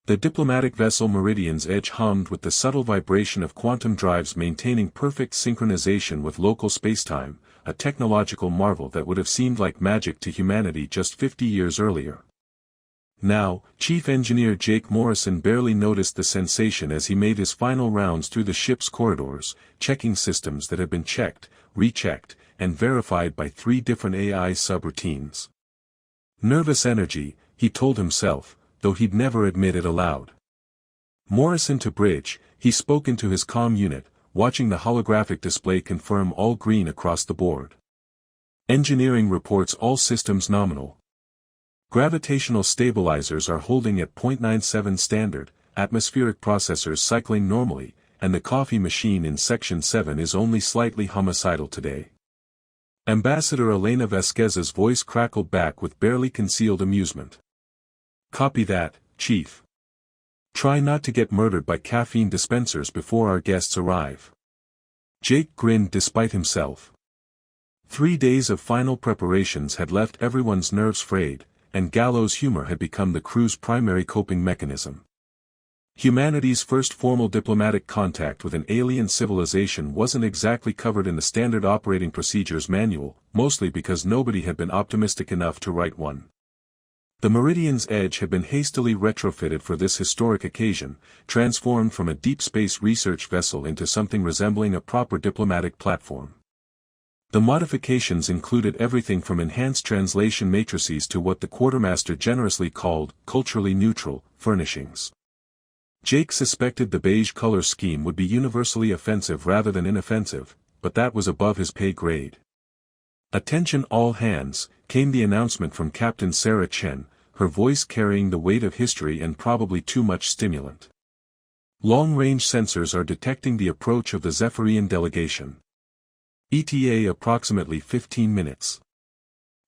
The diplomatic vessel Meridian's edge hummed with the subtle vibration of quantum drives maintaining perfect synchronization with local spacetime, a technological marvel that would have seemed like magic to humanity just 50 years earlier. Now, Chief Engineer Jake Morrison barely noticed the sensation as he made his final rounds through the ship's corridors, checking systems that had been checked, rechecked, and verified by 3 different AI subroutines. Nervous energy, he told himself, though he'd never admit it aloud. Morrison to bridge, he spoke into his comm unit, watching the holographic display confirm all green across the board. Engineering reports all systems nominal. Gravitational stabilizers are holding at 0.97 standard, atmospheric processors cycling normally, and the coffee machine in Section 7 is only slightly homicidal today. Ambassador Elena Vasquez's voice crackled back with barely concealed amusement. Copy that, Chief. Try not to get murdered by caffeine dispensers before our guests arrive. Jake grinned despite himself. 3 days of final preparations had left everyone's nerves frayed, and gallows humor had become the crew's primary coping mechanism. Humanity's first formal diplomatic contact with an alien civilization wasn't exactly covered in the Standard Operating Procedures Manual, mostly because nobody had been optimistic enough to write one. The Meridian's Edge had been hastily retrofitted for this historic occasion, transformed from a deep space research vessel into something resembling a proper diplomatic platform. The modifications included everything from enhanced translation matrices to what the quartermaster generously called culturally neutral furnishings. Jake suspected the beige color scheme would be universally offensive rather than inoffensive, but that was above his pay grade. Attention all hands, came the announcement from Captain Sarah Chen, her voice carrying the weight of history and probably too much stimulant. Long-range sensors are detecting the approach of the Zephyrian delegation. ETA approximately 15 minutes.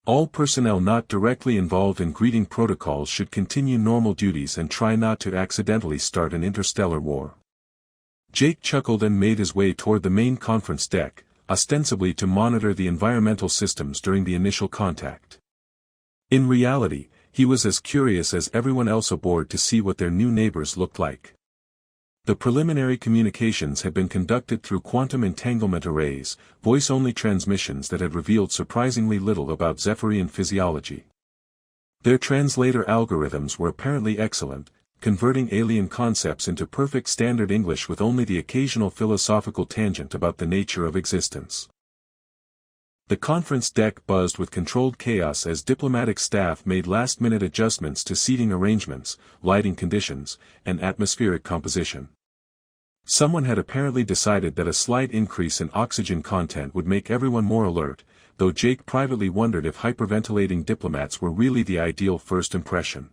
All personnel not directly involved in greeting protocols should continue normal duties and try not to accidentally start an interstellar war. Jake chuckled and made his way toward the main conference deck, ostensibly to monitor the environmental systems during the initial contact. In reality, he was as curious as everyone else aboard to see what their new neighbors looked like. The preliminary communications had been conducted through quantum entanglement arrays, voice-only transmissions that had revealed surprisingly little about Zephyrian physiology. Their translator algorithms were apparently excellent, converting alien concepts into perfect standard English with only the occasional philosophical tangent about the nature of existence. The conference deck buzzed with controlled chaos as diplomatic staff made last-minute adjustments to seating arrangements, lighting conditions, and atmospheric composition. Someone had apparently decided that a slight increase in oxygen content would make everyone more alert, though Jake privately wondered if hyperventilating diplomats were really the ideal first impression.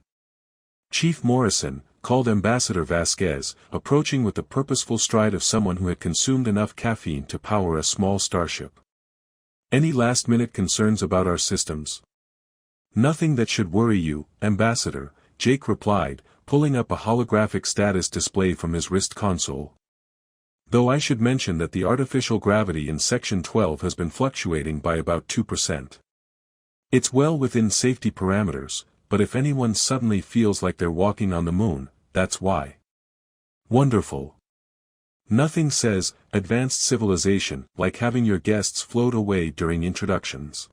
Chief Morrison, called Ambassador Vasquez, approaching with the purposeful stride of someone who had consumed enough caffeine to power a small starship. Any last-minute concerns about our systems? Nothing that should worry you, Ambassador, Jake replied, pulling up a holographic status display from his wrist console. Though I should mention that the artificial gravity in Section 12 has been fluctuating by about 2%. It's well within safety parameters, but if anyone suddenly feels like they're walking on the moon, that's why. Wonderful. Nothing says, advanced civilization, like having your guests float away during introductions.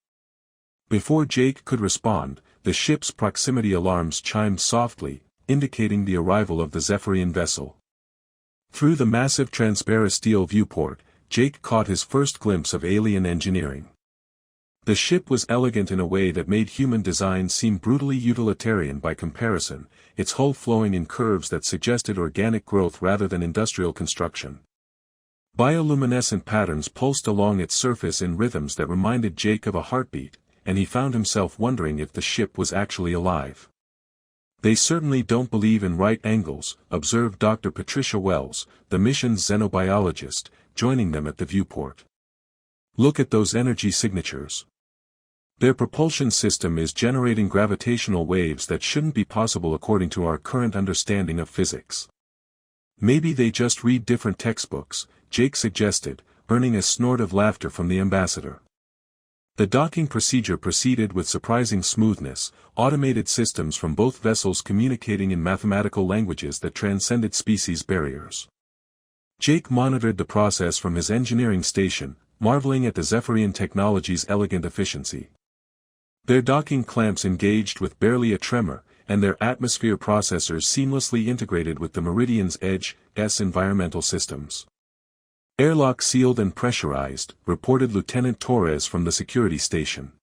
Before Jake could respond, the ship's proximity alarms chimed softly, indicating the arrival of the Zephyrian vessel. Through the massive transparent steel viewport, Jake caught his first glimpse of alien engineering. The ship was elegant in a way that made human design seem brutally utilitarian by comparison, its hull flowing in curves that suggested organic growth rather than industrial construction. Bioluminescent patterns pulsed along its surface in rhythms that reminded Jake of a heartbeat, and he found himself wondering if the ship was actually alive. They certainly don't believe in right angles, observed Dr. Patricia Wells, the mission's xenobiologist, joining them at the viewport. Look at those energy signatures. Their propulsion system is generating gravitational waves that shouldn't be possible according to our current understanding of physics. Maybe they just read different textbooks, Jake suggested, earning a snort of laughter from the ambassador. The docking procedure proceeded with surprising smoothness, automated systems from both vessels communicating in mathematical languages that transcended species barriers. Jake monitored the process from his engineering station, marveling at the Zephyrian technology's elegant efficiency. Their docking clamps engaged with barely a tremor, and their atmosphere processors seamlessly integrated with the Meridian's Edge's environmental systems. Airlock sealed and pressurized, reported Lieutenant Torres from the security station.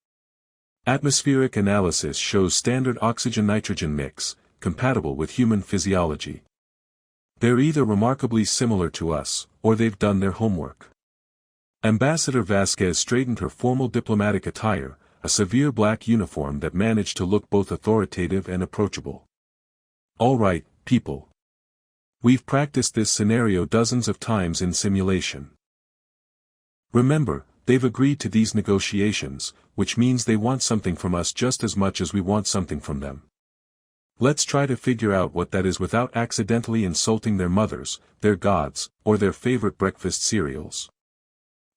Atmospheric analysis shows standard oxygen-nitrogen mix, compatible with human physiology. They're either remarkably similar to us, or they've done their homework. Ambassador Vasquez straightened her formal diplomatic attire, a severe black uniform that managed to look both authoritative and approachable. All right, people. We've practiced this scenario dozens of times in simulation. Remember, they've agreed to these negotiations, which means they want something from us just as much as we want something from them. Let's try to figure out what that is without accidentally insulting their mothers, their gods, or their favorite breakfast cereals.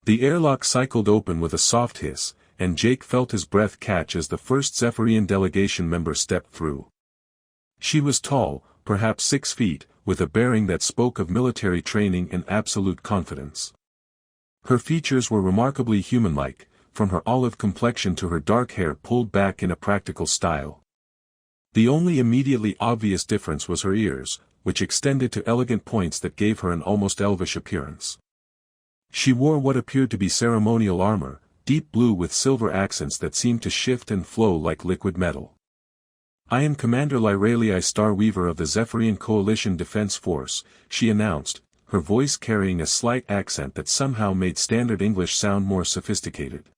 The airlock cycled open with a soft hiss, and Jake felt his breath catch as the first Zephyrian delegation member stepped through. She was tall, perhaps 6 feet, with a bearing that spoke of military training and absolute confidence. Her features were remarkably human-like, from her olive complexion to her dark hair pulled back in a practical style. The only immediately obvious difference was her ears, which extended to elegant points that gave her an almost elvish appearance. She wore what appeared to be ceremonial armor, deep blue with silver accents that seemed to shift and flow like liquid metal. "I am Commander Lyralii Starweaver of the Zephyrian Coalition Defense Force," she announced, her voice carrying a slight accent that somehow made standard English sound more sophisticated.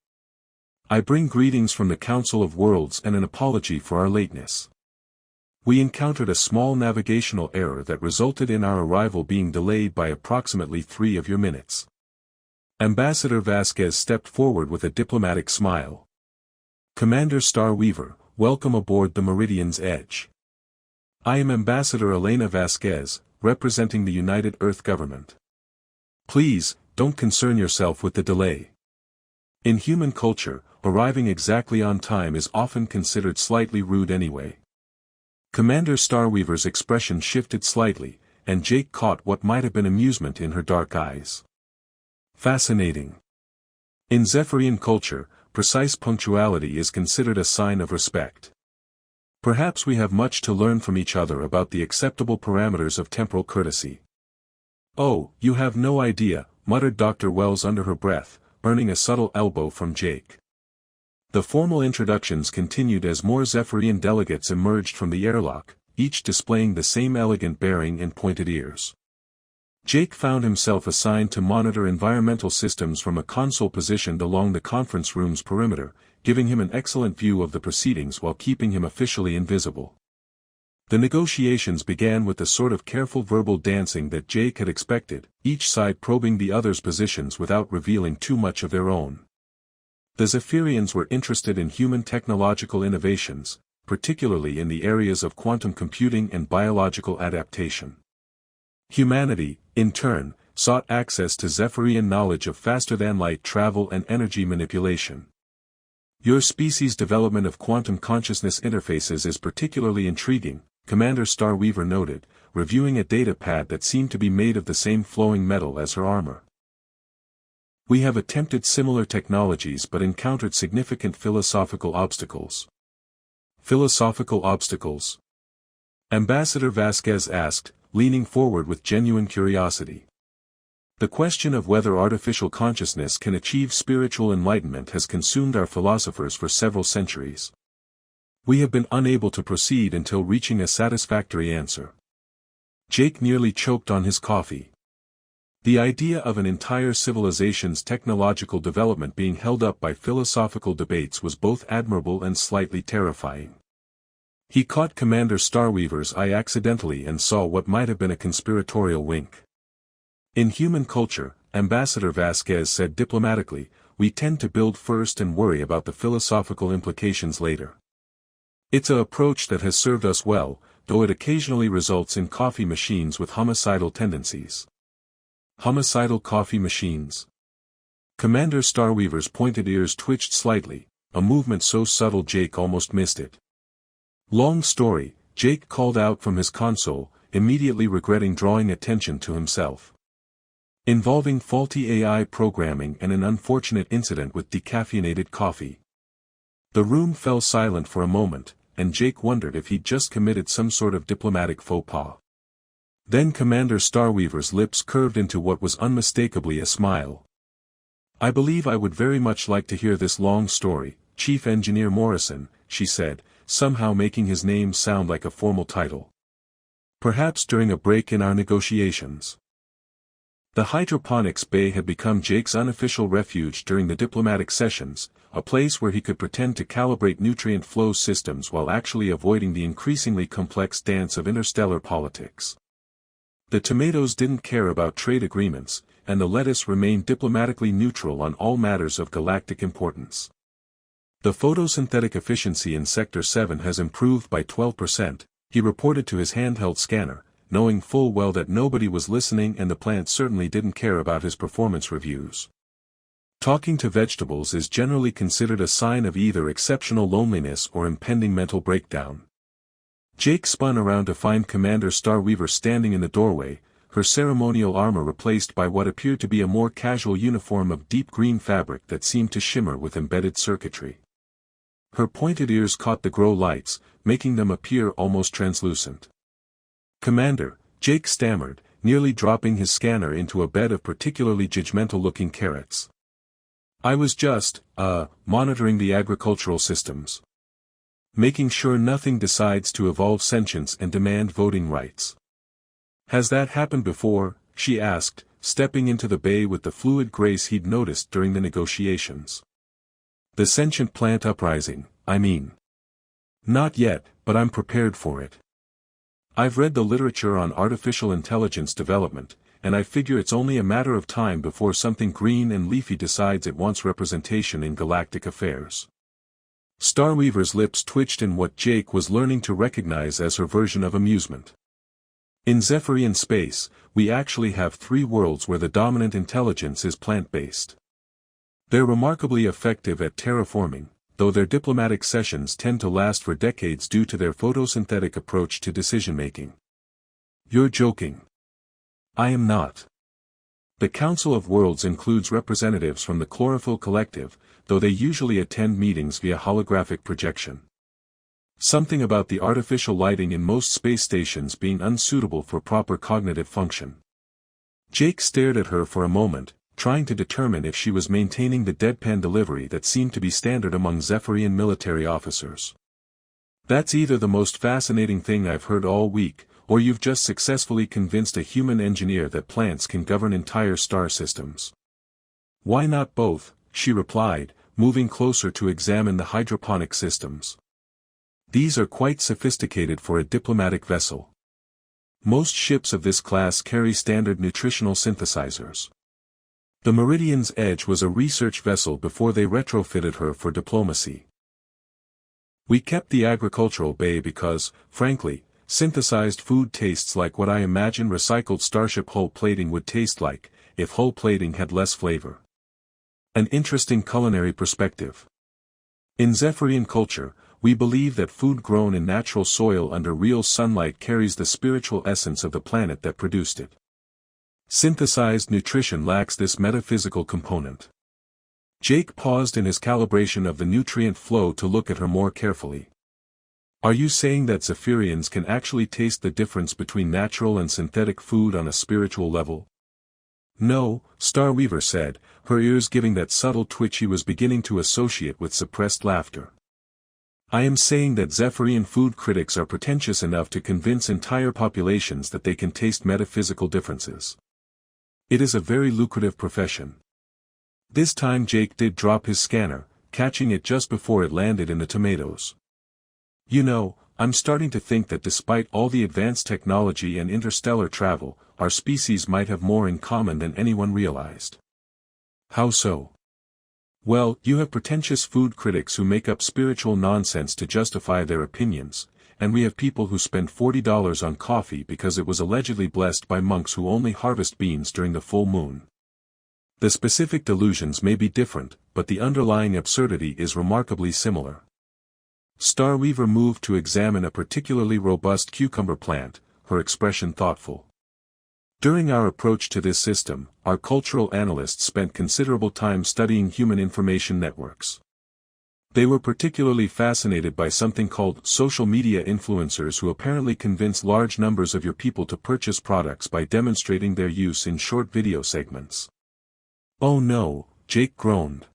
"I bring greetings from the Council of Worlds and an apology for our lateness. We encountered a small navigational error that resulted in our arrival being delayed by approximately 3 of your minutes." Ambassador Vasquez stepped forward with a diplomatic smile. "Commander Starweaver, welcome aboard the Meridian's Edge. I am Ambassador Elena Vasquez, representing the United Earth Government. Please, don't concern yourself with the delay. In human culture, arriving exactly on time is often considered slightly rude anyway." Commander Starweaver's expression shifted slightly, and Jake caught what might have been amusement in her dark eyes. Fascinating. In Zephyrian culture, precise punctuality is considered a sign of respect. Perhaps we have much to learn from each other about the acceptable parameters of temporal courtesy. "Oh, you have no idea," muttered Dr. Wells under her breath, earning a subtle elbow from Jake. The formal introductions continued as more Zephyrian delegates emerged from the airlock, each displaying the same elegant bearing and pointed ears. Jake found himself assigned to monitor environmental systems from a console positioned along the conference room's perimeter, giving him an excellent view of the proceedings while keeping him officially invisible. The negotiations began with the sort of careful verbal dancing that Jake had expected, each side probing the other's positions without revealing too much of their own. The Zephyrians were interested in human technological innovations, particularly in the areas of quantum computing and biological adaptation. Humanity, in turn, sought access to Zephyrian knowledge of faster-than-light travel and energy manipulation. "Your species' development of quantum consciousness interfaces is particularly intriguing," Commander Starweaver noted, reviewing a data pad that seemed to be made of the same flowing metal as her armor. "We have attempted similar technologies but encountered significant philosophical obstacles." "Philosophical obstacles?" Ambassador Vasquez asked, leaning forward with genuine curiosity. "The question of whether artificial consciousness can achieve spiritual enlightenment has consumed our philosophers for several centuries. We have been unable to proceed until reaching a satisfactory answer." Jake nearly choked on his coffee. The idea of an entire civilization's technological development being held up by philosophical debates was both admirable and slightly terrifying. He caught Commander Starweaver's eye accidentally and saw what might have been a conspiratorial wink. "In human culture," Ambassador Vasquez said diplomatically, "we tend to build first and worry about the philosophical implications later. It's an approach that has served us well, though it occasionally results in coffee machines with homicidal tendencies." "Homicidal coffee machines?" Commander Starweaver's pointed ears twitched slightly, a movement so subtle Jake almost missed it. Long story, Jake called out from his console, immediately regretting drawing attention to himself. Involving faulty AI programming and an unfortunate incident with decaffeinated coffee. The room fell silent for a moment, and Jake wondered if he'd just committed some sort of diplomatic faux pas. Then Commander Starweaver's lips curved into what was unmistakably a smile. "I believe I would very much like to hear this long story, Chief Engineer Morrison," she said, somehow making his name sound like a formal title. "Perhaps during a break in our negotiations." The hydroponics bay had become Jake's unofficial refuge during the diplomatic sessions, a place where he could pretend to calibrate nutrient flow systems while actually avoiding the increasingly complex dance of interstellar politics. The tomatoes didn't care about trade agreements, and the lettuce remained diplomatically neutral on all matters of galactic importance. "The photosynthetic efficiency in Sector 7 has improved by 12%, he reported to his handheld scanner, knowing full well that nobody was listening and the plant certainly didn't care about his performance reviews. Talking to vegetables is generally considered a sign of either exceptional loneliness or impending mental breakdown. Jake spun around to find Commander Starweaver standing in the doorway, her ceremonial armor replaced by what appeared to be a more casual uniform of deep green fabric that seemed to shimmer with embedded circuitry. Her pointed ears caught the grow lights, making them appear almost translucent. "Commander," Jake stammered, nearly dropping his scanner into a bed of particularly judgmental-looking carrots. "I was just, monitoring the agricultural systems. Making sure nothing decides to evolve sentience and demand voting rights." "Has that happened before?" she asked, stepping into the bay with the fluid grace he'd noticed during the negotiations. "The sentient plant uprising, I mean." "Not yet, but I'm prepared for it. I've read the literature on artificial intelligence development, and I figure it's only a matter of time before something green and leafy decides it wants representation in galactic affairs." Starweaver's lips twitched in what Jake was learning to recognize as her version of amusement. "In Zephyrian space, we actually have 3 worlds where the dominant intelligence is plant-based. They're remarkably effective at terraforming, though their diplomatic sessions tend to last for decades due to their photosynthetic approach to decision-making." "You're joking." "I am not. The Council of Worlds includes representatives from the Chlorophyll Collective, though they usually attend meetings via holographic projection. Something about the artificial lighting in most space stations being unsuitable for proper cognitive function." Jake stared at her for a moment, trying to determine if she was maintaining the deadpan delivery that seemed to be standard among Zephyrian military officers. "That's either the most fascinating thing I've heard all week, or you've just successfully convinced a human engineer that plants can govern entire star systems." "Why not both?" she replied, moving closer to examine the hydroponic systems. "These are quite sophisticated for a diplomatic vessel. Most ships of this class carry standard nutritional synthesizers. The Meridian's Edge was a research vessel before they retrofitted her for diplomacy. We kept the agricultural bay because, frankly, synthesized food tastes like what I imagine recycled starship hull plating would taste like, if hull plating had less flavor." An interesting culinary perspective. "In Zephyrian culture, we believe that food grown in natural soil under real sunlight carries the spiritual essence of the planet that produced it. Synthesized nutrition lacks this metaphysical component." Jake paused in his calibration of the nutrient flow to look at her more carefully. "Are you saying that Zephyrians can actually taste the difference between natural and synthetic food on a spiritual level?" "No," Starweaver said, her ears giving that subtle twitch he was beginning to associate with suppressed laughter. "I am saying that Zephyrian food critics are pretentious enough to convince entire populations that they can taste metaphysical differences. It is a very lucrative profession." This time Jake did drop his scanner, catching it just before it landed in the tomatoes. "You know, I'm starting to think that despite all the advanced technology and interstellar travel, our species might have more in common than anyone realized." "How so?" "Well, you have pretentious food critics who make up spiritual nonsense to justify their opinions, and we have people who spend $40 on coffee because it was allegedly blessed by monks who only harvest beans during the full moon." The specific delusions may be different, but the underlying absurdity is remarkably similar. Starweaver moved to examine a particularly robust cucumber plant, her expression thoughtful. During our approach to this system, our cultural analysts spent considerable time studying human information networks. They were particularly fascinated by something called social media influencers who apparently convince large numbers of your people to purchase products by demonstrating their use in short video segments. Oh no, Jake groaned.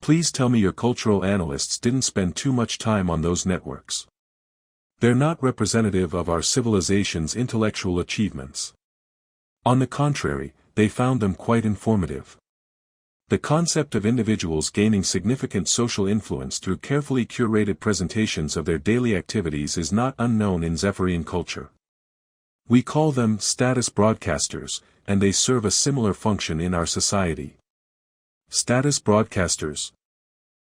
Please tell me your cultural analysts didn't spend too much time on those networks. They're not representative of our civilization's intellectual achievements. On the contrary, they found them quite informative. The concept of individuals gaining significant social influence through carefully curated presentations of their daily activities is not unknown in Zephyrian culture. We call them status broadcasters, and they serve a similar function in our society. Status broadcasters.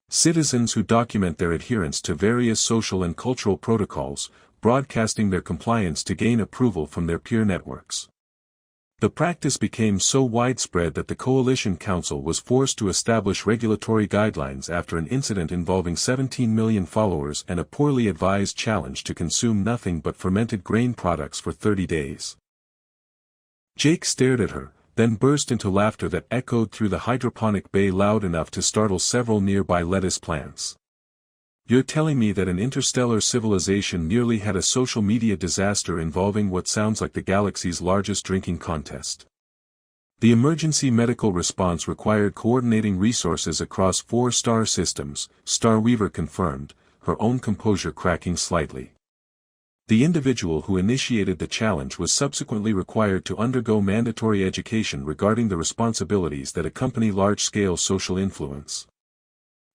Citizens who document their adherence to various social and cultural protocols, broadcasting their compliance to gain approval from their peer networks. The practice became so widespread that the Coalition Council was forced to establish regulatory guidelines after an incident involving 17 million followers and a poorly advised challenge to consume nothing but fermented grain products for 30 days. Jake stared at her, then burst into laughter that echoed through the hydroponic bay loud enough to startle several nearby lettuce plants. You're telling me that an interstellar civilization nearly had a social media disaster involving what sounds like the galaxy's largest drinking contest. The emergency medical response required coordinating resources across 4 star systems, Starweaver confirmed, her own composure cracking slightly. The individual who initiated the challenge was subsequently required to undergo mandatory education regarding the responsibilities that accompany large-scale social influence.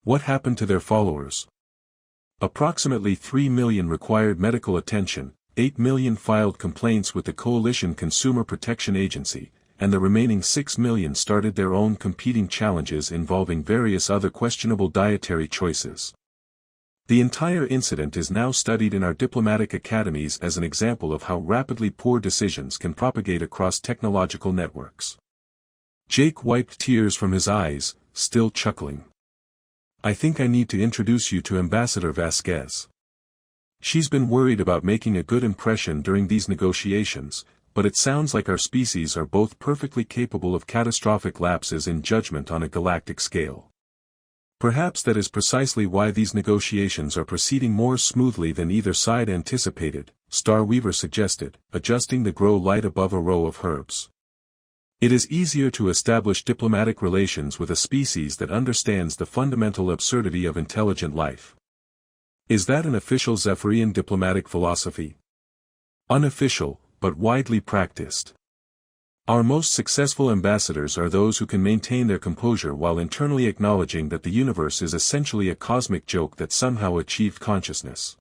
What happened to their followers? Approximately 3 million required medical attention, 8 million filed complaints with the Coalition Consumer Protection Agency, and the remaining 6 million started their own competing challenges involving various other questionable dietary choices. The entire incident is now studied in our diplomatic academies as an example of how rapidly poor decisions can propagate across technological networks. Jake wiped tears from his eyes, still chuckling. I think I need to introduce you to Ambassador Vasquez. She's been worried about making a good impression during these negotiations, but it sounds like our species are both perfectly capable of catastrophic lapses in judgment on a galactic scale. Perhaps that is precisely why these negotiations are proceeding more smoothly than either side anticipated, Starweaver suggested, adjusting the grow light above a row of herbs. It is easier to establish diplomatic relations with a species that understands the fundamental absurdity of intelligent life. Is that an official Zephyrian diplomatic philosophy? Unofficial, but widely practiced. Our most successful ambassadors are those who can maintain their composure while internally acknowledging that the universe is essentially a cosmic joke that somehow achieved consciousness.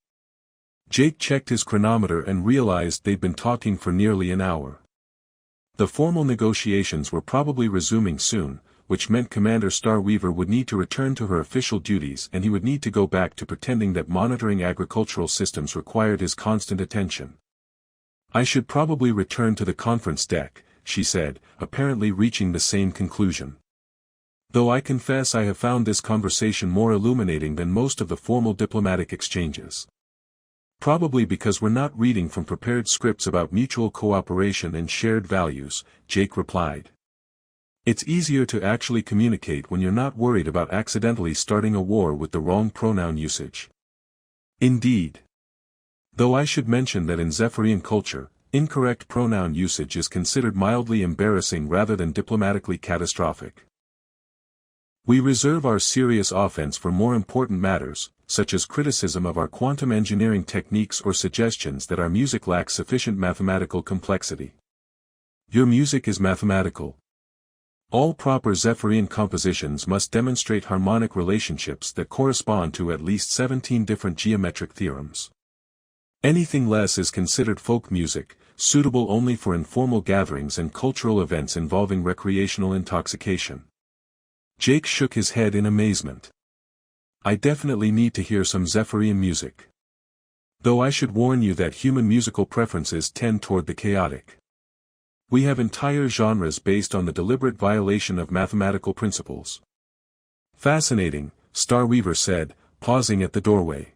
Jake checked his chronometer and realized they'd been talking for nearly an hour. The formal negotiations were probably resuming soon, which meant Commander Starweaver would need to return to her official duties and he would need to go back to pretending that monitoring agricultural systems required his constant attention. I should probably return to the conference deck, she said, apparently reaching the same conclusion. Though I confess I have found this conversation more illuminating than most of the formal diplomatic exchanges. Probably because we're not reading from prepared scripts about mutual cooperation and shared values, Jake replied. It's easier to actually communicate when you're not worried about accidentally starting a war with the wrong pronoun usage. Indeed. Though I should mention that in Zephyrian culture, incorrect pronoun usage is considered mildly embarrassing rather than diplomatically catastrophic. We reserve our serious offense for more important matters, such as criticism of our quantum engineering techniques or suggestions that our music lacks sufficient mathematical complexity. Your music is mathematical. All proper Zephyrian compositions must demonstrate harmonic relationships that correspond to at least 17 different geometric theorems. Anything less is considered folk music, suitable only for informal gatherings and cultural events involving recreational intoxication. Jake shook his head in amazement. I definitely need to hear some Zephyrian music. Though I should warn you that human musical preferences tend toward the chaotic. We have entire genres based on the deliberate violation of mathematical principles. Fascinating, Starweaver said, pausing at the doorway.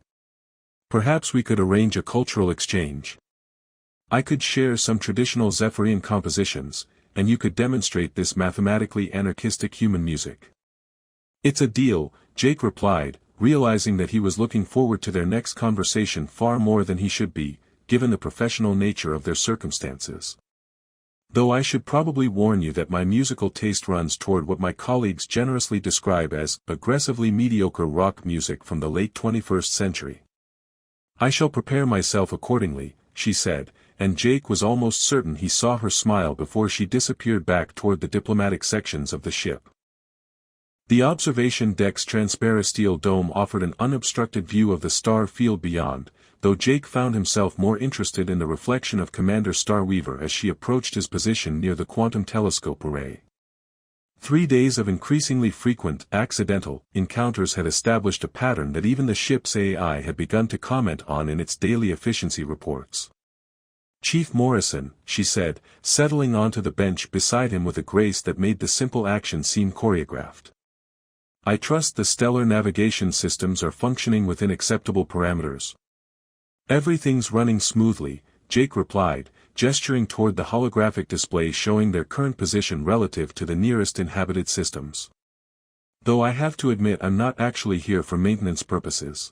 Perhaps we could arrange a cultural exchange. I could share some traditional Zephyrian compositions, and you could demonstrate this mathematically anarchistic human music. It's a deal, Jake replied, realizing that he was looking forward to their next conversation far more than he should be, given the professional nature of their circumstances. Though I should probably warn you that my musical taste runs toward what my colleagues generously describe as aggressively mediocre rock music from the late 21st century. I shall prepare myself accordingly, she said, and Jake was almost certain he saw her smile before she disappeared back toward the diplomatic sections of the ship. The observation deck's transparent steel dome offered an unobstructed view of the star field beyond, though Jake found himself more interested in the reflection of Commander Starweaver as she approached his position near the quantum telescope array. 3 days of increasingly frequent, accidental, encounters had established a pattern that even the ship's AI had begun to comment on in its daily efficiency reports. Chief Morrison, she said, settling onto the bench beside him with a grace that made the simple action seem choreographed. I trust the stellar navigation systems are functioning within acceptable parameters. Everything's running smoothly, Jake replied, gesturing toward the holographic display showing their current position relative to the nearest inhabited systems. Though I have to admit I'm not actually here for maintenance purposes.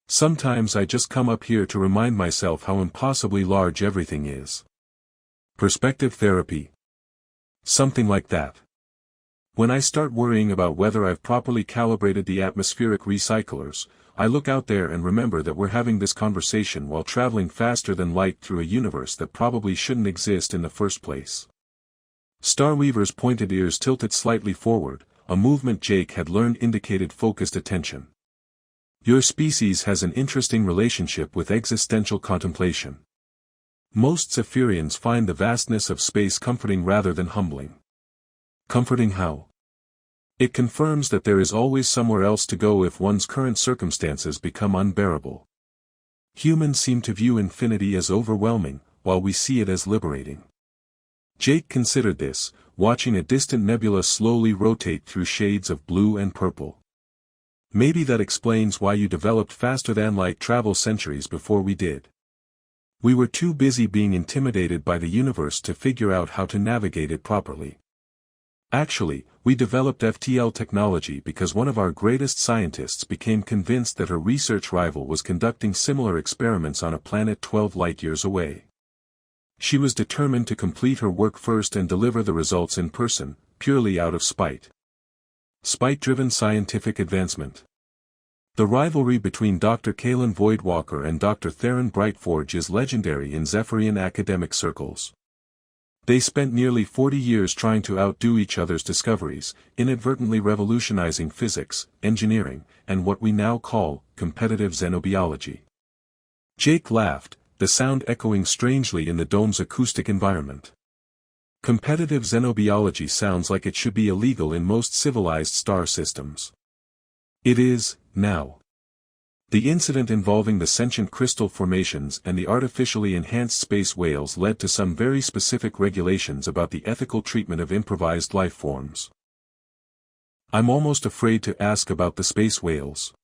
Sometimes I just come up here to remind myself how impossibly large everything is. Perspective therapy. Something like that. When I start worrying about whether I've properly calibrated the atmospheric recyclers, I look out there and remember that we're having this conversation while traveling faster than light through a universe that probably shouldn't exist in the first place. Starweaver's pointed ears tilted slightly forward, a movement Jake had learned indicated focused attention. Your species has an interesting relationship with existential contemplation. Most Zephyrians find the vastness of space comforting rather than humbling. Comforting how? It confirms that there is always somewhere else to go if one's current circumstances become unbearable. Humans seem to view infinity as overwhelming, while we see it as liberating. Jake considered this, watching a distant nebula slowly rotate through shades of blue and purple. Maybe that explains why you developed faster-than-light travel centuries before we did. We were too busy being intimidated by the universe to figure out how to navigate it properly. Actually, we developed FTL technology because one of our greatest scientists became convinced that her research rival was conducting similar experiments on a planet 12 light-years away. She was determined to complete her work first and deliver the results in person, purely out of spite. Spite-driven scientific advancement. The rivalry between Dr. Kalen Voidwalker and Dr. Theron Brightforge is legendary in Zephyrian academic circles. They spent nearly 40 years trying to outdo each other's discoveries, inadvertently revolutionizing physics, engineering, and what we now call competitive xenobiology. Jake laughed, the sound echoing strangely in the dome's acoustic environment. Competitive xenobiology sounds like it should be illegal in most civilized star systems. It is, now. The incident involving the sentient crystal formations and the artificially enhanced space whales led to some very specific regulations about the ethical treatment of improvised life forms. I'm almost afraid to ask about the space whales.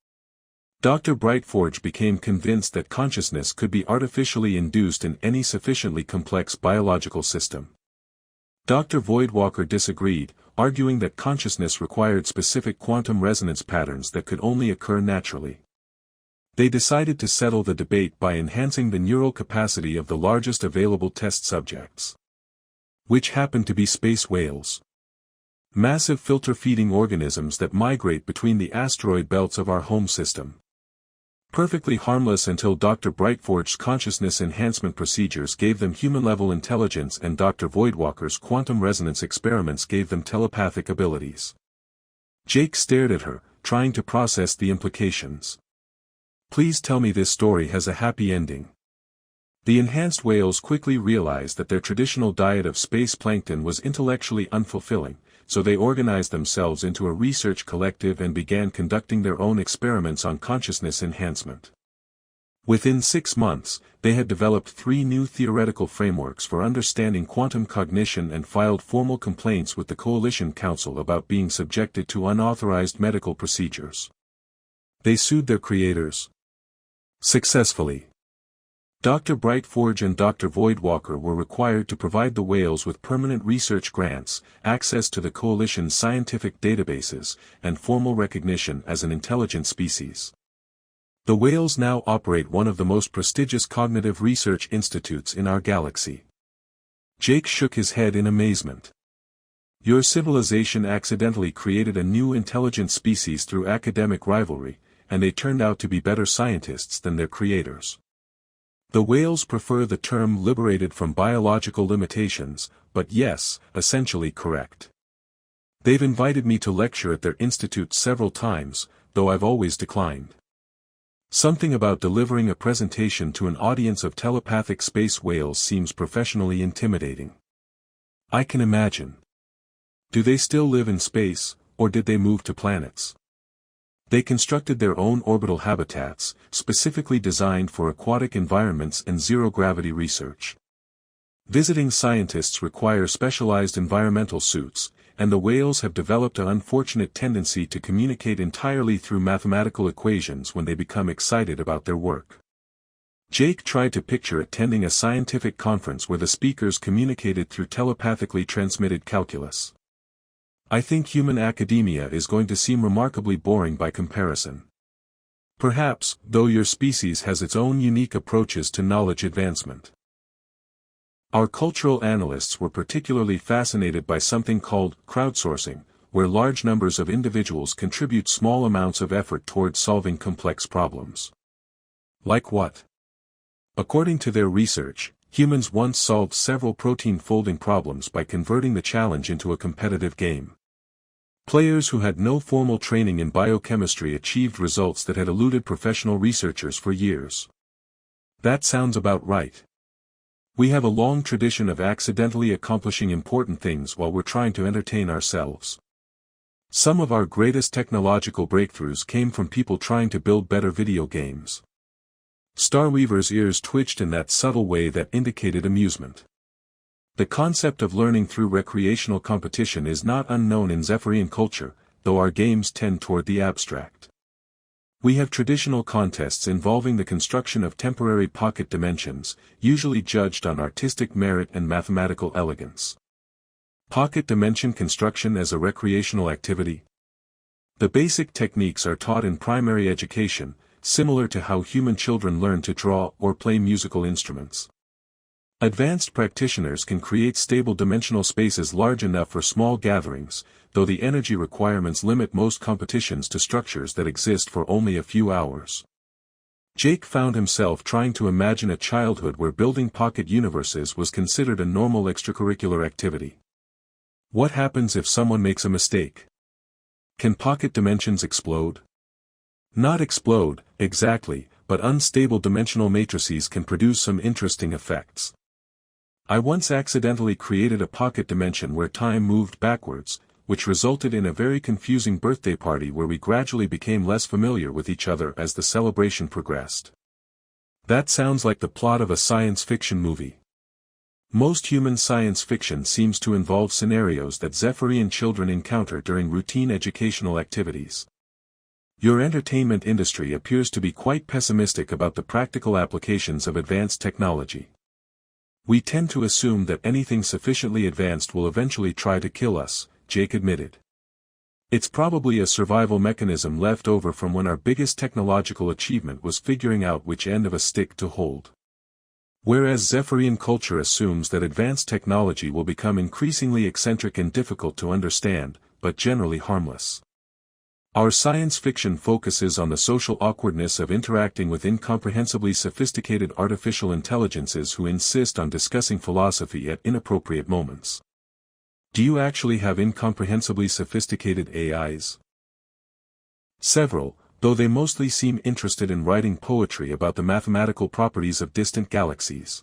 Dr. Brightforge became convinced that consciousness could be artificially induced in any sufficiently complex biological system. Dr. Voidwalker disagreed, arguing that consciousness required specific quantum resonance patterns that could only occur naturally. They decided to settle the debate by enhancing the neural capacity of the largest available test subjects, which happened to be space whales. Massive filter-feeding organisms that migrate between the asteroid belts of our home system. Perfectly harmless until Dr. Brightforge's consciousness enhancement procedures gave them human-level intelligence and Dr. Voidwalker's quantum resonance experiments gave them telepathic abilities. Jake stared at her, trying to process the implications. Please tell me this story has a happy ending. The enhanced whales quickly realized that their traditional diet of space plankton was intellectually unfulfilling, so they organized themselves into a research collective and began conducting their own experiments on consciousness enhancement. Within 6 months, they had developed 3 new theoretical frameworks for understanding quantum cognition and filed formal complaints with the Coalition Council about being subjected to unauthorized medical procedures. They sued their creators successfully. Dr. Brightforge and Dr. Voidwalker were required to provide the whales with permanent research grants, access to the Coalition's scientific databases, and formal recognition as an intelligent species. The whales now operate one of the most prestigious cognitive research institutes in our galaxy. Jake shook his head in amazement. Your civilization accidentally created a new intelligent species through academic rivalry, and they turned out to be better scientists than their creators. The whales prefer the term liberated from biological limitations, but yes, essentially correct. They've invited me to lecture at their institute several times, though I've always declined. Something about delivering a presentation to an audience of telepathic space whales seems professionally intimidating. I can imagine. Do they still live in space, or did they move to planets? They constructed their own orbital habitats, specifically designed for aquatic environments and zero-gravity research. Visiting scientists require specialized environmental suits, and the whales have developed an unfortunate tendency to communicate entirely through mathematical equations when they become excited about their work. Jake tried to picture attending a scientific conference where the speakers communicated through telepathically transmitted calculus. I think human academia is going to seem remarkably boring by comparison. Perhaps, though, your species has its own unique approaches to knowledge advancement. Our cultural analysts were particularly fascinated by something called crowdsourcing, where large numbers of individuals contribute small amounts of effort towards solving complex problems. Like what? According to their research, humans once solved several protein folding problems by converting the challenge into a competitive game. Players who had no formal training in biochemistry achieved results that had eluded professional researchers for years. That sounds about right. We have a long tradition of accidentally accomplishing important things while we're trying to entertain ourselves. Some of our greatest technological breakthroughs came from people trying to build better video games. Starweaver's ears twitched in that subtle way that indicated amusement. The concept of learning through recreational competition is not unknown in Zephyrian culture, though our games tend toward the abstract. We have traditional contests involving the construction of temporary pocket dimensions, usually judged on artistic merit and mathematical elegance. Pocket dimension construction as a recreational activity. The basic techniques are taught in primary education, similar to how human children learn to draw or play musical instruments. Advanced practitioners can create stable dimensional spaces large enough for small gatherings, though the energy requirements limit most competitions to structures that exist for only a few hours. Jake found himself trying to imagine a childhood where building pocket universes was considered a normal extracurricular activity. What happens if someone makes a mistake? Can pocket dimensions explode? Not explode, exactly, but unstable dimensional matrices can produce some interesting effects. I once accidentally created a pocket dimension where time moved backwards, which resulted in a very confusing birthday party where we gradually became less familiar with each other as the celebration progressed. That sounds like the plot of a science fiction movie. Most human science fiction seems to involve scenarios that Zephyrian children encounter during routine educational activities. Your entertainment industry appears to be quite pessimistic about the practical applications of advanced technology. We tend to assume that anything sufficiently advanced will eventually try to kill us, Jake admitted. It's probably a survival mechanism left over from when our biggest technological achievement was figuring out which end of a stick to hold. Whereas Zephyrian culture assumes that advanced technology will become increasingly eccentric and difficult to understand, but generally harmless. Our science fiction focuses on the social awkwardness of interacting with incomprehensibly sophisticated artificial intelligences who insist on discussing philosophy at inappropriate moments. Do you actually have incomprehensibly sophisticated AIs? Several, though they mostly seem interested in writing poetry about the mathematical properties of distant galaxies.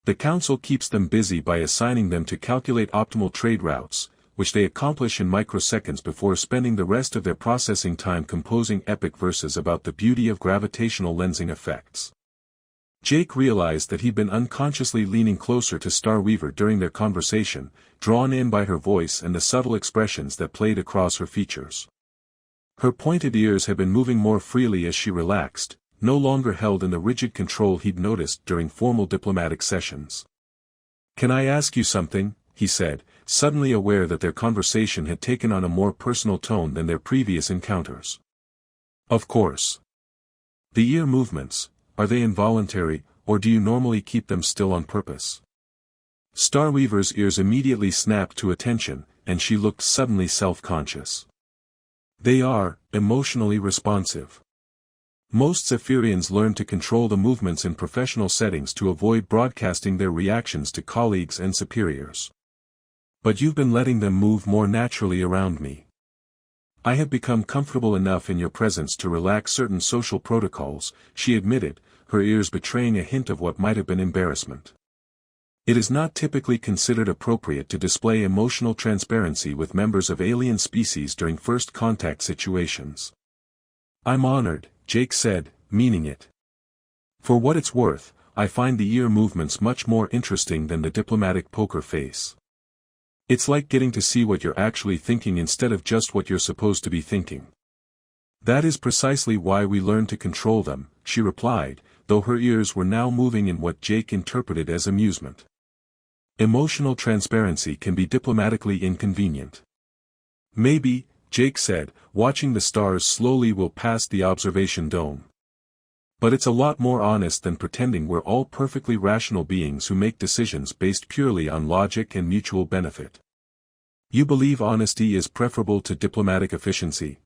The Council keeps them busy by assigning them to calculate optimal trade routes, which they accomplish in microseconds before spending the rest of their processing time composing epic verses about the beauty of gravitational lensing effects. Jake realized that he'd been unconsciously leaning closer to Starweaver during their conversation, drawn in by her voice and the subtle expressions that played across her features. Her pointed ears had been moving more freely as she relaxed, no longer held in the rigid control he'd noticed during formal diplomatic sessions. "Can I ask you something?" he said, suddenly aware that their conversation had taken on a more personal tone than their previous encounters. "Of course. The ear movements, are they involuntary, or do you normally keep them still on purpose?" Starweaver's ears immediately snapped to attention, and she looked suddenly self-conscious. "They are emotionally responsive. Most Zephyrians learn to control the movements in professional settings to avoid broadcasting their reactions to colleagues and superiors. But you've been letting them move more naturally around me. I have become comfortable enough in your presence to relax certain social protocols," she admitted, her ears betraying a hint of what might have been embarrassment. "It is not typically considered appropriate to display emotional transparency with members of alien species during first contact situations." "I'm honored," Jake said, meaning it. "For what it's worth, I find the ear movements much more interesting than the diplomatic poker face. It's like getting to see what you're actually thinking instead of just what you're supposed to be thinking." "That is precisely why we learn to control them," she replied, though her ears were now moving in what Jake interpreted as amusement. "Emotional transparency can be diplomatically inconvenient." "Maybe," Jake said, watching the stars slowly wheel past the observation dome. "But it's a lot more honest than pretending we're all perfectly rational beings who make decisions based purely on logic and mutual benefit." "You believe honesty is preferable to diplomatic efficiency?"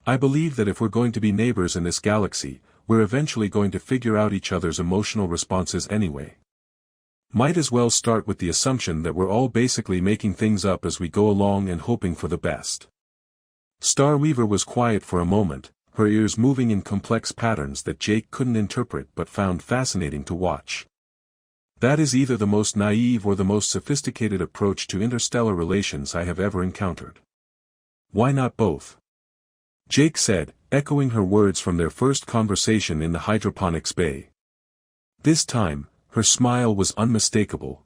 "I believe that if we're going to be neighbors in this galaxy, we're eventually going to figure out each other's emotional responses anyway. Might as well start with the assumption that we're all basically making things up as we go along and hoping for the best." Starweaver was quiet for a moment, her ears moving in complex patterns that Jake couldn't interpret but found fascinating to watch. "That is either the most naive or the most sophisticated approach to interstellar relations I have ever encountered." "Why not both?" Jake said, echoing her words from their first conversation in the hydroponics bay. This time, her smile was unmistakable.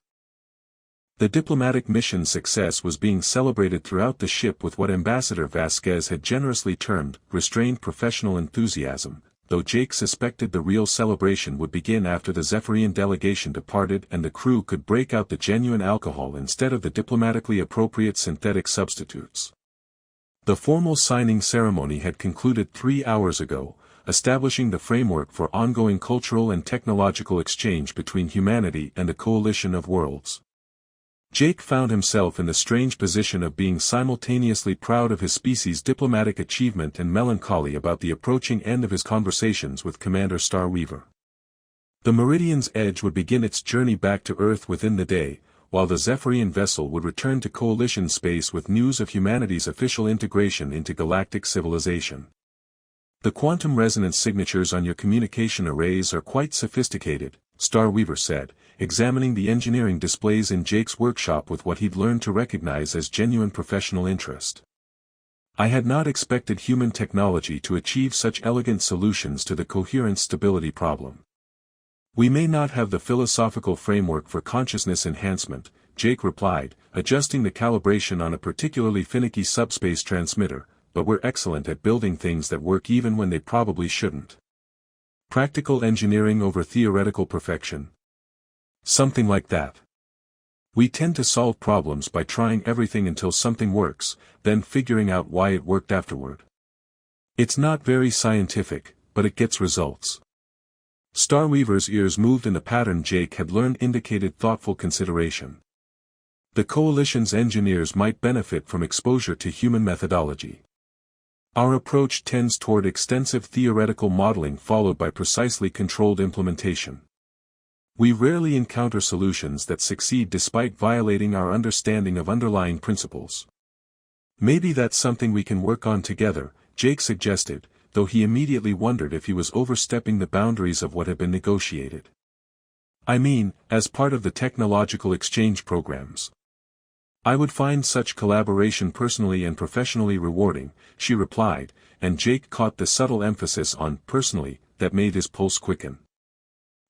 The diplomatic mission's success was being celebrated throughout the ship with what Ambassador Vasquez had generously termed restrained professional enthusiasm, though Jake suspected the real celebration would begin after the Zephyrian delegation departed and the crew could break out the genuine alcohol instead of the diplomatically appropriate synthetic substitutes. The formal signing ceremony had concluded 3 hours ago, establishing the framework for ongoing cultural and technological exchange between humanity and the coalition of worlds. Jake found himself in the strange position of being simultaneously proud of his species' diplomatic achievement and melancholy about the approaching end of his conversations with Commander Starweaver. The Meridian's Edge would begin its journey back to Earth within the day, while the Zephyrian vessel would return to Coalition space with news of humanity's official integration into galactic civilization. "The quantum resonance signatures on your communication arrays are quite sophisticated," Starweaver said, examining the engineering displays in Jake's workshop with what he'd learned to recognize as genuine professional interest. "I had not expected human technology to achieve such elegant solutions to the coherence stability problem." "We may not have the philosophical framework for consciousness enhancement," Jake replied, adjusting the calibration on a particularly finicky subspace transmitter, "but we're excellent at building things that work even when they probably shouldn't." "Practical engineering over theoretical perfection?" "Something like that. We tend to solve problems by trying everything until something works, then figuring out why it worked afterward. It's not very scientific, but it gets results." Starweaver's ears moved in a pattern Jake had learned indicated thoughtful consideration. "The Coalition's engineers might benefit from exposure to human methodology. Our approach tends toward extensive theoretical modeling followed by precisely controlled implementation. We rarely encounter solutions that succeed despite violating our understanding of underlying principles." "Maybe that's something we can work on together," Jake suggested, though he immediately wondered if he was overstepping the boundaries of what had been negotiated. "I mean, as part of the technological exchange programs." I would find such collaboration personally and professionally rewarding, she replied, and Jake caught the subtle emphasis on personally that made his pulse quicken.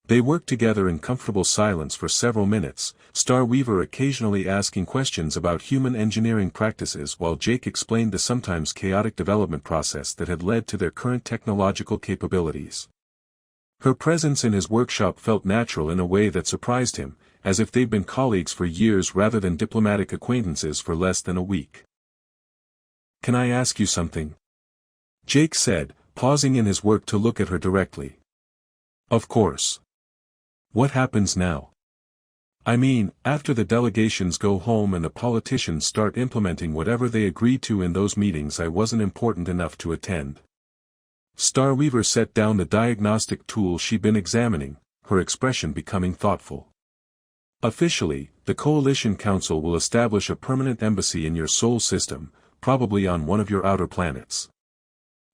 They worked together in comfortable silence for several minutes, Starweaver occasionally asking questions about human engineering practices while Jake explained the sometimes chaotic development process that had led to their current technological capabilities. Her presence in his workshop felt natural in a way that surprised him, as if they'd been colleagues for years rather than diplomatic acquaintances for less than a week. "Can I ask you something?" Jake said, pausing in his work to look at her directly. "Of course. What happens now?" "I mean, after the delegations go home and the politicians start implementing whatever they agreed to in those meetings, I wasn't important enough to attend." Starweaver set down the diagnostic tool she'd been examining, her expression becoming thoughtful. "Officially, the Coalition Council will establish a permanent embassy in your Sol system, probably on one of your outer planets.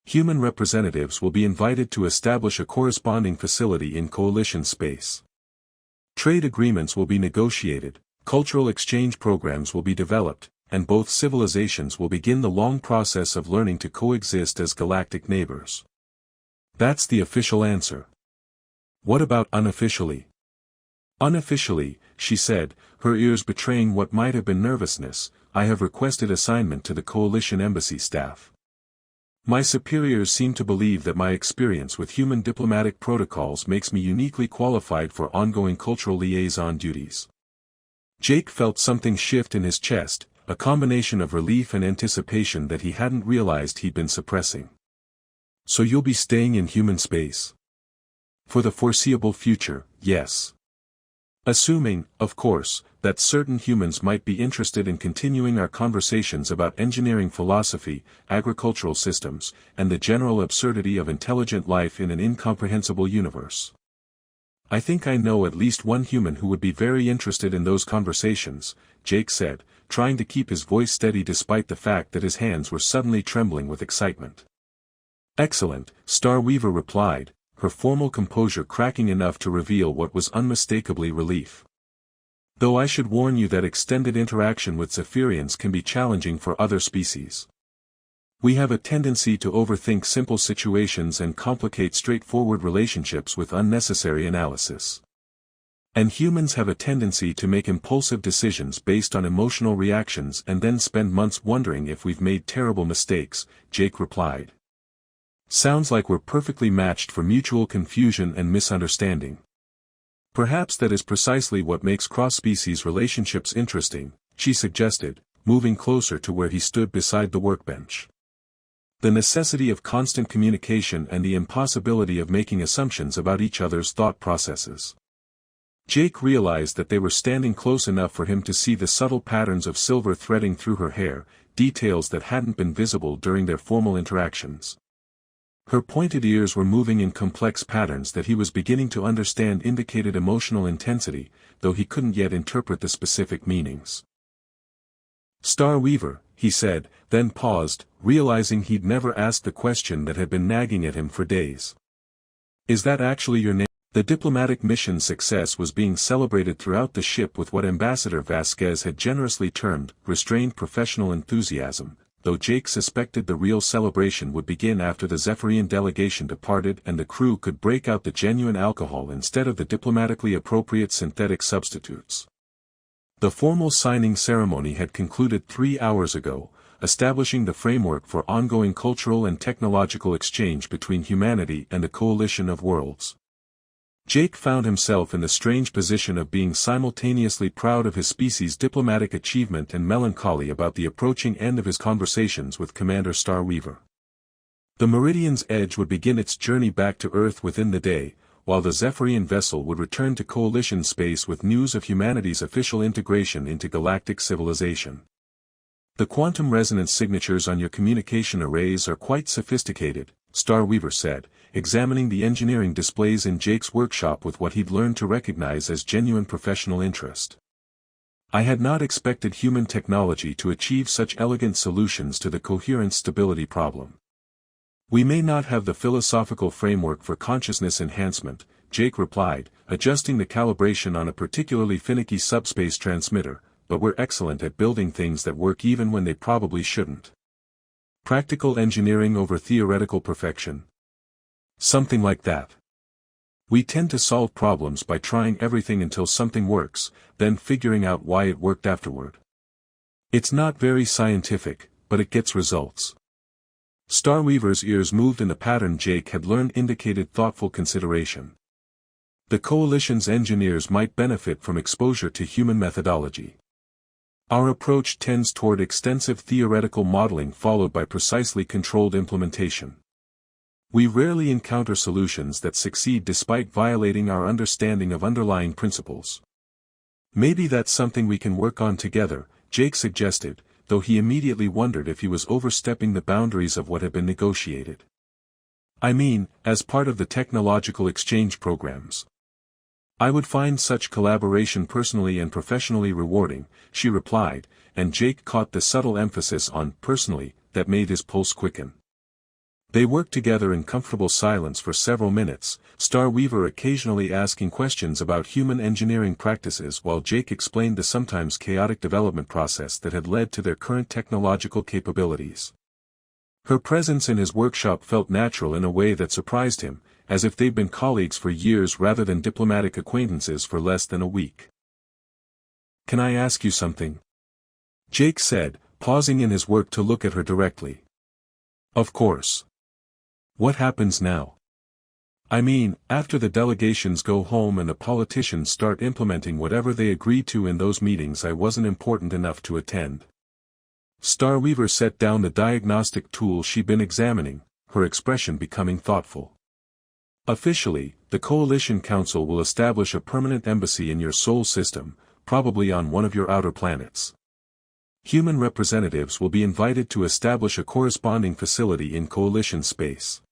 Human representatives will be invited to establish a corresponding facility in Coalition space. Trade agreements will be negotiated, cultural exchange programs will be developed, and both civilizations will begin the long process of learning to coexist as galactic neighbors." That's the official answer. What about unofficially? "Unofficially," she said, her ears betraying what might have been nervousness, "I have requested assignment to the Coalition Embassy staff. My superiors seem to believe that my experience with human diplomatic protocols makes me uniquely qualified for ongoing cultural liaison duties." Jake felt something shift in his chest, a combination of relief and anticipation that he hadn't realized he'd been suppressing. "So you'll be staying in human space?" "For the foreseeable future, yes. Assuming, of course, that certain humans might be interested in continuing our conversations about engineering philosophy, agricultural systems, and the general absurdity of intelligent life in an incomprehensible universe. I think I know at least one human who would be very interested in those conversations," Jake said, trying to keep his voice steady despite the fact that his hands were suddenly trembling with excitement. "Excellent," Starweaver replied, her formal composure cracking enough to reveal what was unmistakably relief. "Though I should warn you that extended interaction with Zephyrians can be challenging for other species. We have a tendency to overthink simple situations and complicate straightforward relationships with unnecessary analysis. And humans have a tendency to make impulsive decisions based on emotional reactions and then spend months wondering if we've made terrible mistakes," Jake replied. "Sounds like we're perfectly matched for mutual confusion and misunderstanding. Perhaps that is precisely what makes cross-species relationships interesting," she suggested, moving closer to where he stood beside the workbench. "The necessity of constant communication and the impossibility of making assumptions about each other's thought processes." Jake realized that they were standing close enough for him to see the subtle patterns of silver threading through her hair, details that hadn't been visible during their formal interactions. Her pointed ears were moving in complex patterns that he was beginning to understand indicated emotional intensity, though he couldn't yet interpret the specific meanings. "Starweaver," he said, then paused, realizing he'd never asked the question that had been nagging at him for days. "Is that actually your name?" The diplomatic mission's success was being celebrated throughout the ship with what Ambassador Vasquez had generously termed restrained professional enthusiasm, though Jake suspected the real celebration would begin after the Zephyrian delegation departed and the crew could break out the genuine alcohol instead of the diplomatically appropriate synthetic substitutes. The formal signing ceremony had concluded 3 hours ago, establishing the framework for ongoing cultural and technological exchange between humanity and the coalition of worlds. Jake found himself in the strange position of being simultaneously proud of his species' diplomatic achievement and melancholy about the approaching end of his conversations with Commander Starweaver. The Meridian's Edge would begin its journey back to Earth within the day, while the Zephyrian vessel would return to Coalition space with news of humanity's official integration into galactic civilization. "The quantum resonance signatures on your communication arrays are quite sophisticated," Starweaver said, examining the engineering displays in Jake's workshop with what he'd learned to recognize as genuine professional interest. "I had not expected human technology to achieve such elegant solutions to the coherent stability problem. We may not have the philosophical framework for consciousness enhancement," Jake replied, adjusting the calibration on a particularly finicky subspace transmitter, but we're excellent at building things that work even when they probably shouldn't. Practical engineering over theoretical perfection. Something like that. We tend to solve problems by trying everything until something works, then figuring out why it worked afterward. It's not very scientific, but it gets results. Starweaver's ears moved in a pattern Jake had learned indicated thoughtful consideration. The Coalition's engineers might benefit from exposure to human methodology. Our approach tends toward extensive theoretical modeling followed by precisely controlled implementation. We rarely encounter solutions that succeed despite violating our understanding of underlying principles. Maybe that's something we can work on together, Jake suggested, though he immediately wondered if he was overstepping the boundaries of what had been negotiated. I mean, as part of the technological exchange programs. I would find such collaboration personally and professionally rewarding, she replied, and Jake caught the subtle emphasis on personally that made his pulse quicken. They worked together in comfortable silence for several minutes, Starweaver occasionally asking questions about human engineering practices while Jake explained the sometimes chaotic development process that had led to their current technological capabilities. Her presence in his workshop felt natural in a way that surprised him, as if they'd been colleagues for years rather than diplomatic acquaintances for less than a week. "Can I ask you something?" Jake said, pausing in his work to look at her directly. "Of course. What happens now? I mean, after the delegations go home and the politicians start implementing whatever they agreed to in those meetings I wasn't important enough to attend." Starweaver set down the diagnostic tool she'd been examining, her expression becoming thoughtful. "Officially, the Coalition Council will establish a permanent embassy in your Sol system, probably on one of your outer planets. Human representatives will be invited to establish a corresponding facility in Coalition space.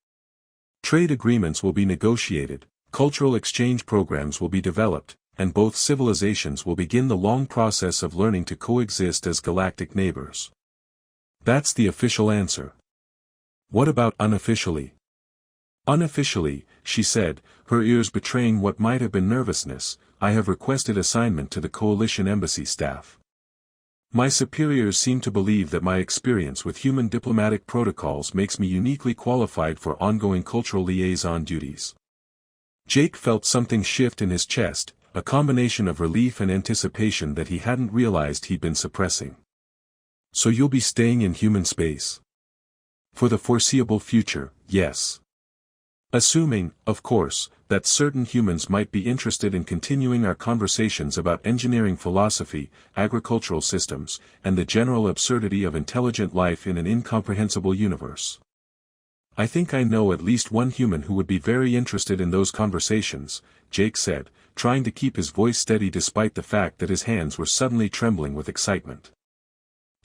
Trade agreements will be negotiated, cultural exchange programs will be developed, and both civilizations will begin the long process of learning to coexist as galactic neighbors." That's the official answer. What about unofficially? "Unofficially," she said, her ears betraying what might have been nervousness, "I have requested assignment to the Coalition embassy staff. My superiors seem to believe that my experience with human diplomatic protocols makes me uniquely qualified for ongoing cultural liaison duties." Jake felt something shift in his chest, a combination of relief and anticipation that he hadn't realized he'd been suppressing. "So you'll be staying in human space?" "For the foreseeable future, yes. Assuming, of course, that certain humans might be interested in continuing our conversations about engineering philosophy, agricultural systems, and the general absurdity of intelligent life in an incomprehensible universe. I think I know at least one human who would be very interested in those conversations," Jake said, trying to keep his voice steady despite the fact that his hands were suddenly trembling with excitement.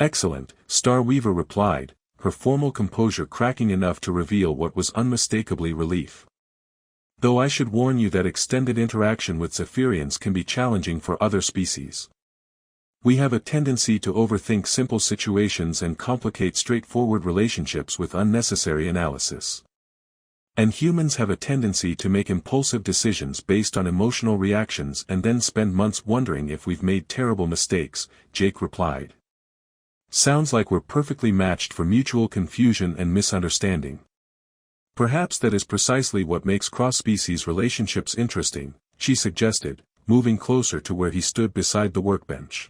"Excellent," Starweaver replied, her formal composure cracking enough to reveal what was unmistakably relief. "Though I should warn you that extended interaction with Zephyrians can be challenging for other species. We have a tendency to overthink simple situations and complicate straightforward relationships with unnecessary analysis. And humans have a tendency to make impulsive decisions based on emotional reactions and then spend months wondering if we've made terrible mistakes," Jake replied. "Sounds like we're perfectly matched for mutual confusion and misunderstanding. Perhaps that is precisely what makes cross-species relationships interesting," she suggested, moving closer to where he stood beside the workbench.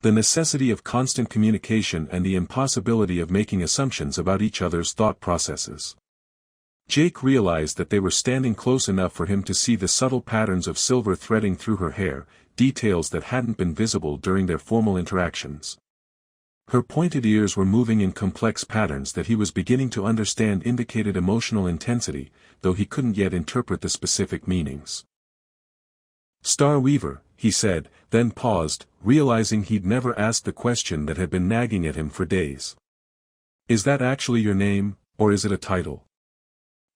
"The necessity of constant communication and the impossibility of making assumptions about each other's thought processes." Jake realized that they were standing close enough for him to see the subtle patterns of silver threading through her hair, details that hadn't been visible during their formal interactions. Her pointed ears were moving in complex patterns that he was beginning to understand indicated emotional intensity, though he couldn't yet interpret the specific meanings. "Starweaver," he said, then paused, realizing he'd never asked the question that had been nagging at him for days. "Is that actually your name, or is it a title?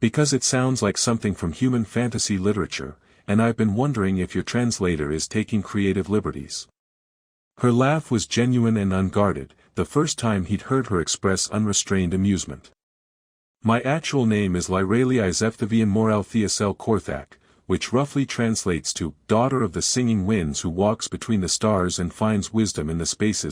Because it sounds like something from human fantasy literature, and I've been wondering if your translator is taking creative liberties." Her laugh was genuine and unguarded, the first time he'd heard her express unrestrained amusement. "My actual name is Lyrali Izepthavian Moral Theosel Korthak, which roughly translates to daughter of the singing winds who walks between the stars and finds wisdom in the spaces